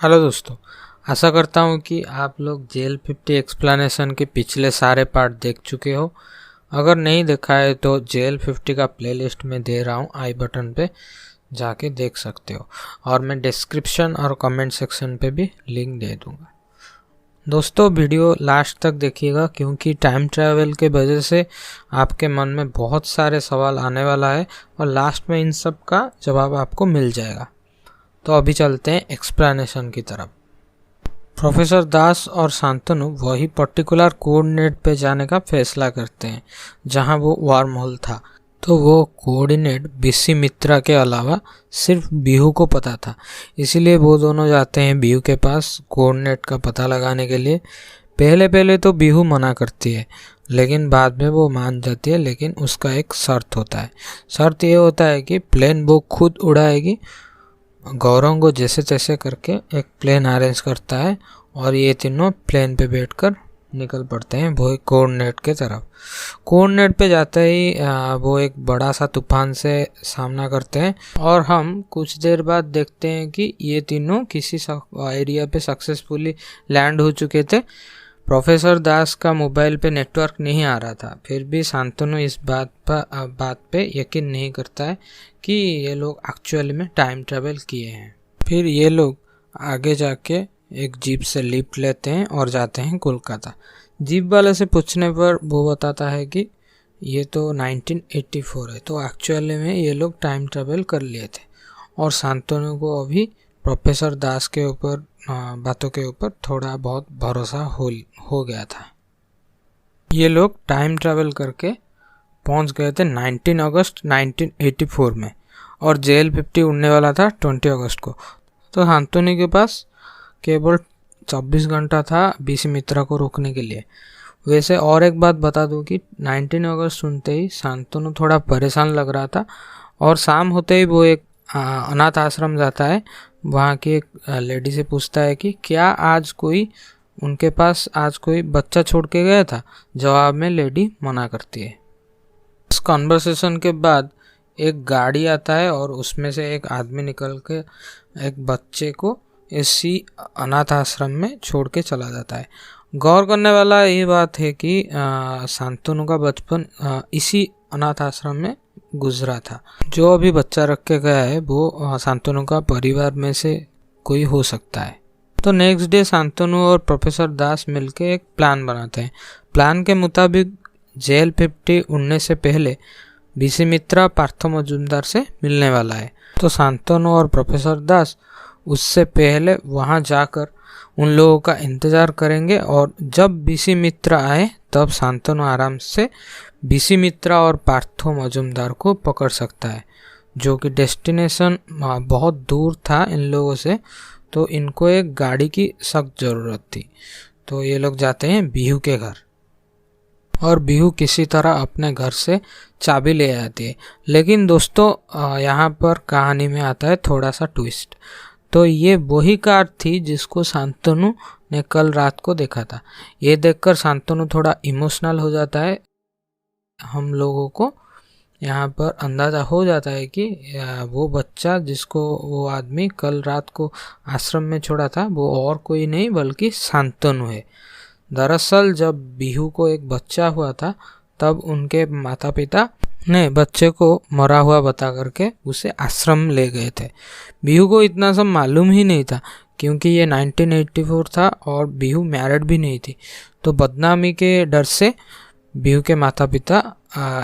Hello दोस्तों, आशा करता हूँ कि आप लोग JL50 एक्सप्लेनेशन के पिछले सारे पार्ट देख चुके हो। अगर नहीं देखा है तो JL50 का प्लेलिस्ट में दे रहा हूँ, आई बटन पे जाके देख सकते हो और मैं डिस्क्रिप्शन और कमेंट सेक्शन पे भी लिंक दे दूँगा। दोस्तों, वीडियो लास्ट तक देखिएगा क्योंकि टाइम ट्रैवल के वजह से आपके मन में बहुत सारे सवाल आने वाला है और लास्ट में इन सब का जवाब आपको मिल जाएगा। तो अभी चलते हैं एक्सप्लेनेशन की तरफ। प्रोफेसर दास और शांतनु वही पर्टिकुलर कोऑर्डिनेट पे जाने का फैसला करते हैं जहां वो वार्म होल था। तो वो कोऑर्डिनेट बीसी मित्रा के अलावा सिर्फ बिहू को पता था, इसीलिए वो दोनों जाते हैं बिहू के पास कोऑर्डिनेट का पता लगाने के लिए। पहले तो बिहू मना करती है, लेकिन बाद में वो मान जाती है, लेकिन उसका एक शर्त होता है। शर्त ये होता है कि प्लेन वो खुद उड़ाएगी। गौरव को जैसे तैसे करके एक प्लेन अरेंज करता है और ये तीनों प्लेन पे बैठकर निकल पड़ते हैं वो कोऑर्डिनेट के तरफ। कोऑर्डिनेट पे जाते ही वो एक बड़ा सा तूफान से सामना करते हैं और हम कुछ देर बाद देखते हैं कि ये तीनों किसी एरिया पे सक्सेसफुली लैंड हो चुके थे। प्रोफेसर दास का मोबाइल पे नेटवर्क नहीं आ रहा था, फिर भी शांतनु इस बात पे यकीन नहीं करता है कि ये लोग एक्चुअली में टाइम ट्रैवल किए हैं। फिर ये लोग आगे जाके एक जीप से लिफ्ट लेते हैं और जाते हैं कोलकाता। जीप वाले से पूछने पर वो बताता है कि ये तो 1984 है, तो एक्चुअली में ये लोग टाइम ट्रैवल कर लिए थे और शांतनु को अभी प्रोफेसर दास के ऊपर बातों के ऊपर थोड़ा बहुत भरोसा हो गया था। ये लोग टाइम ट्रैवल करके पहुंच गए थे 19 अगस्त 1984 में और JL50 उड़ने वाला था 20 अगस्त को। तो शांतनु के पास केवल 24 घंटा था बीसी मित्रा को रोकने के लिए। वैसे और एक बात बता दूं कि 19 अगस्त सुनते ही शांतनु थोड़ा परेशान लग रहा था और शाम होते ही वो एक अनाथ आश्रम जाता है। वहाँ की एक लेडी से पूछता है कि क्या उनके पास आज कोई बच्चा छोड़ के गया था। जवाब में लेडी मना करती है। इस कन्वर्सेशन के बाद एक गाड़ी आता है और उसमें से एक आदमी निकल के एक बच्चे को इसी अनाथ आश्रम में छोड़ के चला जाता है। गौर करने वाला ये बात है कि शांतनु का बचपन इसी अनाथ आश्रम में गुजरा था। जो अभी बच्चा रख के गया है वो शांतनु का परिवार में से कोई हो सकता है। तो नेक्स्ट डे शांतनु और प्रोफेसर दास मिलके एक प्लान बनाते हैं। प्लान के मुताबिक JL50 उड़ने से पहले बीसी मित्रा पार्थो मजूमदार से मिलने वाला है। तो शांतनु और प्रोफेसर दास उससे पहले वहां जाकर उन लोगों का इंतजार करेंगे और जब बीसी मित्रा आए तब शांतनु आराम से बीसी मित्रा और पार्थो मजूमदार को पकड़ सकता है, जो कि डेस्टिनेशन बहुत दूर था इन लोगों से। तो इनको एक गाड़ी की सख्त ज़रूरत थी। तो ये लोग जाते हैं बिहू के घर और बिहू किसी तरह अपने घर से चाबी ले आती है। लेकिन दोस्तों, यहाँ पर कहानी में आता है थोड़ा सा ट्विस्ट। तो ये वही कार थी जिसको शांतनु ने कल रात को देखा था। ये देखकर शांतनु थोड़ा इमोशनल हो जाता है। हम लोगों को यहाँ पर अंदाज़ा हो जाता है कि वो बच्चा जिसको वो आदमी कल रात को आश्रम में छोड़ा था वो और कोई नहीं बल्कि शांतनु है। दरअसल जब बिहू को एक बच्चा हुआ था तब उनके माता पिता ने बच्चे को मरा हुआ बता करके उसे आश्रम ले गए थे। बिहू को इतना सब मालूम ही नहीं था क्योंकि ये 1984 था और बिहू मैरिड भी नहीं थी। तो बदनामी के डर से बिहू के माता पिता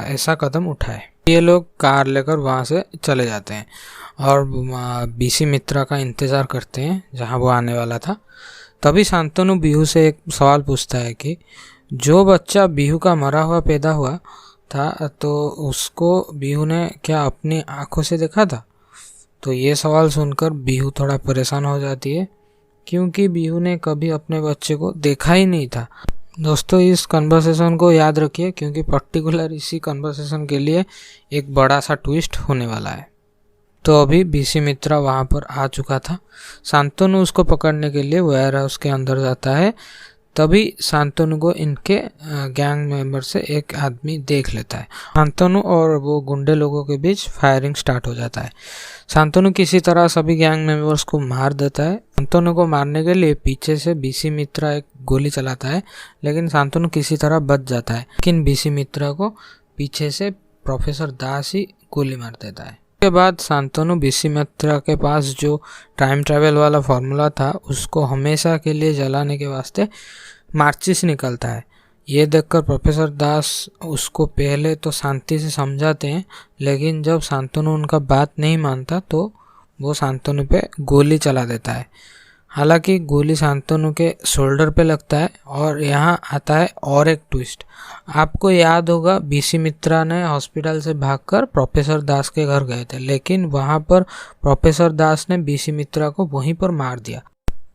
ऐसा कदम उठाए। ये लोग कार लेकर वहाँ से चले जाते हैं और बीसी मित्रा का इंतज़ार करते हैं जहाँ वो आने वाला था। तभी शांतनु बिहू से एक सवाल पूछता है कि जो बच्चा बिहू का मरा हुआ पैदा हुआ था तो उसको बिहू ने क्या अपनी आंखों से देखा था। तो ये सवाल सुनकर बिहू थोड़ा परेशान हो जाती है क्योंकि बिहू ने कभी अपने बच्चे को देखा ही नहीं था। दोस्तों, इस कन्वर्सेशन को याद रखिए क्योंकि पर्टिकुलर इसी कन्वर्सेशन के लिए एक बड़ा सा ट्विस्ट होने वाला है। तो अभी बीसी मित्रा वहाँ पर आ चुका था। शांतनु उसको पकड़ने के लिए वेयर हाउस के अंदर जाता है। तभी शांतनु को इनके गैंग मेंबर से एक आदमी देख लेता है। शांतनु और वो गुंडे लोगों के बीच फायरिंग स्टार्ट हो जाता है। शांतनु किसी तरह सभी गैंग मेंबर्स को मार देता है। शांतनु को मारने के लिए पीछे से बीसी मित्रा एक गोली चलाता है, लेकिन शांतनु किसी तरह बच जाता है। लेकिन बीसी मित्रा को पीछे से प्रोफेसर दास ही गोली मार देता है। उसके बाद शांतनु बीसी मित्रा के पास जो टाइम ट्रैवल वाला फॉर्मूला था उसको हमेशा के लिए जलाने के वास्ते माचिस निकलता है। ये देखकर प्रोफेसर दास उसको पहले तो शांति से समझाते हैं, लेकिन जब शांतनु उनका बात नहीं मानता तो वो शांतनु पे गोली चला देता है। हालांकि गोली शांतनु के शोल्डर पे लगता है। और यहाँ आता है और एक ट्विस्ट। आपको याद होगा बीसी मित्रा ने हॉस्पिटल से भागकर प्रोफेसर दास के घर गए थे, लेकिन वहाँ पर प्रोफेसर दास ने बीसी मित्रा को वहीं पर मार दिया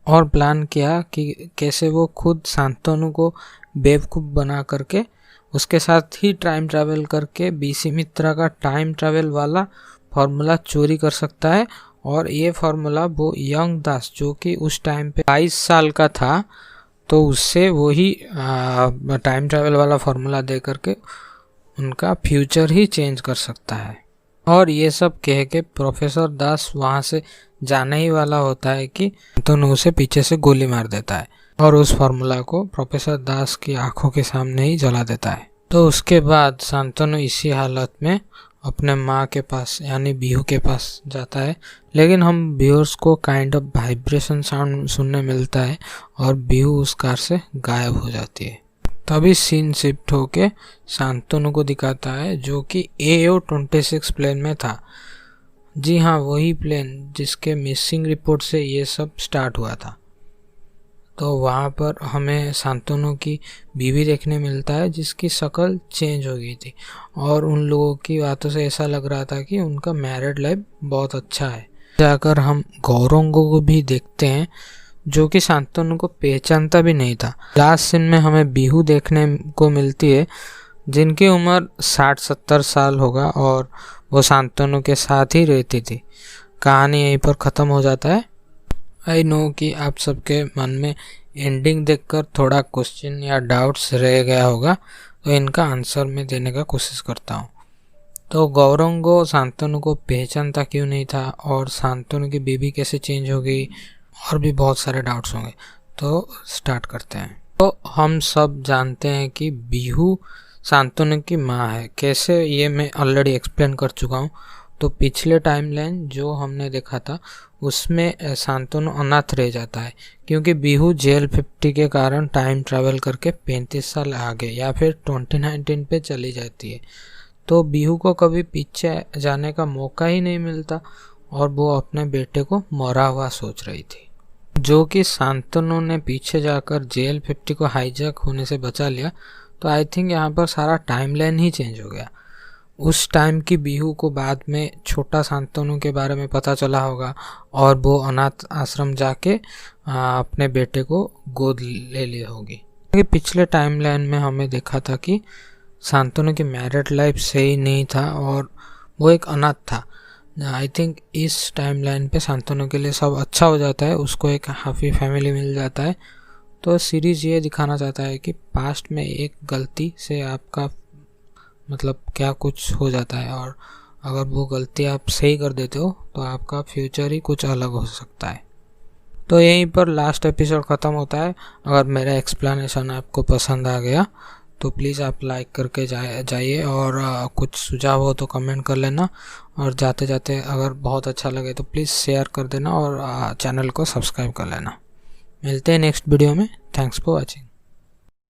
और प्लान किया कि कैसे वो खुद शांतनु को बेवकूफ़ बना करके उसके साथ ही टाइम ट्रैवल करके बीसी मित्रा का टाइम ट्रैवल वाला फॉर्मूला चोरी कर सकता है। और ये फार्मूला वो यंग दास जो कि उस टाइम पे 22 साल का था, तो उससे वही टाइम ट्रैवल वाला फार्मूला दे करके उनका फ्यूचर ही चेंज कर सकता है। और ये सब कह के प्रोफेसर दास वहाँ से जाने ही वाला होता है कि शांतनु उसे पीछे से गोली मार देता है और उस फार्मूला को प्रोफेसर दास की आंखों के सामने ही जला देता है। तो उसके बाद शांतनु इसी हालत में अपने माँ के पास यानी बिहू के पास जाता है, लेकिन हम व्यूअर्स को काइंड ऑफ वाइब्रेशन साउंड सुनने मिलता है और बिहू उस कार से गायब हो जाती है। तभी सीन शिफ्ट होके शांतनु को दिखाता है जो कि AO-26 प्लेन में था। जी हाँ, वही प्लेन जिसके मिसिंग रिपोर्ट से ये सब स्टार्ट हुआ था। तो वहाँ पर हमें शांतनु की बीवी देखने मिलता है जिसकी शक्ल चेंज हो गई थी और उन लोगों की बातों से ऐसा लग रहा था कि उनका मैरिड लाइफ बहुत अच्छा है। जाकर हम गौरंगो को भी देखते हैं जो कि शांतनु को पहचानता भी नहीं था। लास्ट सीन में हमें बिहू देखने को मिलती है जिनकी उम्र 60-70 साल होगा और वो शांतनु के साथ ही रहती थी। कहानी यहीं पर ख़त्म हो जाता है। आई नो कि आप सबके मन में एंडिंग देखकर थोड़ा क्वेश्चन या डाउट्स रह गया होगा, तो इनका आंसर मैं देने का कोशिश करता हूँ। तो गौरंगो शांतनु को पहचानता क्यों नहीं था और शांतनु की बीवी कैसे चेंज हो गई, और भी बहुत सारे डाउट्स होंगे। तो स्टार्ट करते हैं। तो हम सब जानते हैं कि बिहू शांतनु की माँ है। कैसे, ये मैं ऑलरेडी एक्सप्लेन कर चुका हूँ। तो पिछले टाइमलाइन जो हमने देखा था उसमें शांतनु अनाथ रह जाता है क्योंकि बिहू जेल 50 के कारण टाइम ट्रैवल करके 35 साल आगे या फिर 2019 पे चली जाती है। तो बिहू को कभी पीछे जाने का मौका ही नहीं मिलता और वो अपने बेटे को मरा हुआ सोच रही थी, जो कि शांतनु ने पीछे जाकर जेल 50 को हाईजैक होने से बचा लिया। तो आई थिंक यहाँ पर सारा टाइमलाइन ही चेंज हो गया। उस टाइम की बिहू को बाद में छोटा शांतनु के बारे में पता चला होगा और वो अनाथ आश्रम जाके अपने बेटे को गोद ले ली होगी। पिछले टाइमलाइन में हमें देखा था कि शांतनु की मैरिड लाइफ सही नहीं था और वो एक अनाथ था। आई थिंक इस टाइमलाइन पे शांतनु के लिए सब अच्छा हो जाता है, उसको एक हैप्पी फैमिली मिल जाता है। तो सीरीज़ ये दिखाना चाहता है कि पास्ट में एक गलती से आपका मतलब क्या कुछ हो जाता है और अगर वो गलती आप सही कर देते हो तो आपका फ्यूचर ही कुछ अलग हो सकता है। तो यहीं पर लास्ट एपिसोड ख़त्म होता है। अगर मेरा एक्सप्लेनेशन आपको पसंद आ गया तो प्लीज़ आप लाइक करके जाइए और कुछ सुझाव हो तो कमेंट कर लेना, और जाते जाते अगर बहुत अच्छा लगे तो प्लीज़ शेयर कर देना और चैनल को सब्सक्राइब कर लेना। मिलते हैं नेक्स्ट वीडियो में। Thanks for watching.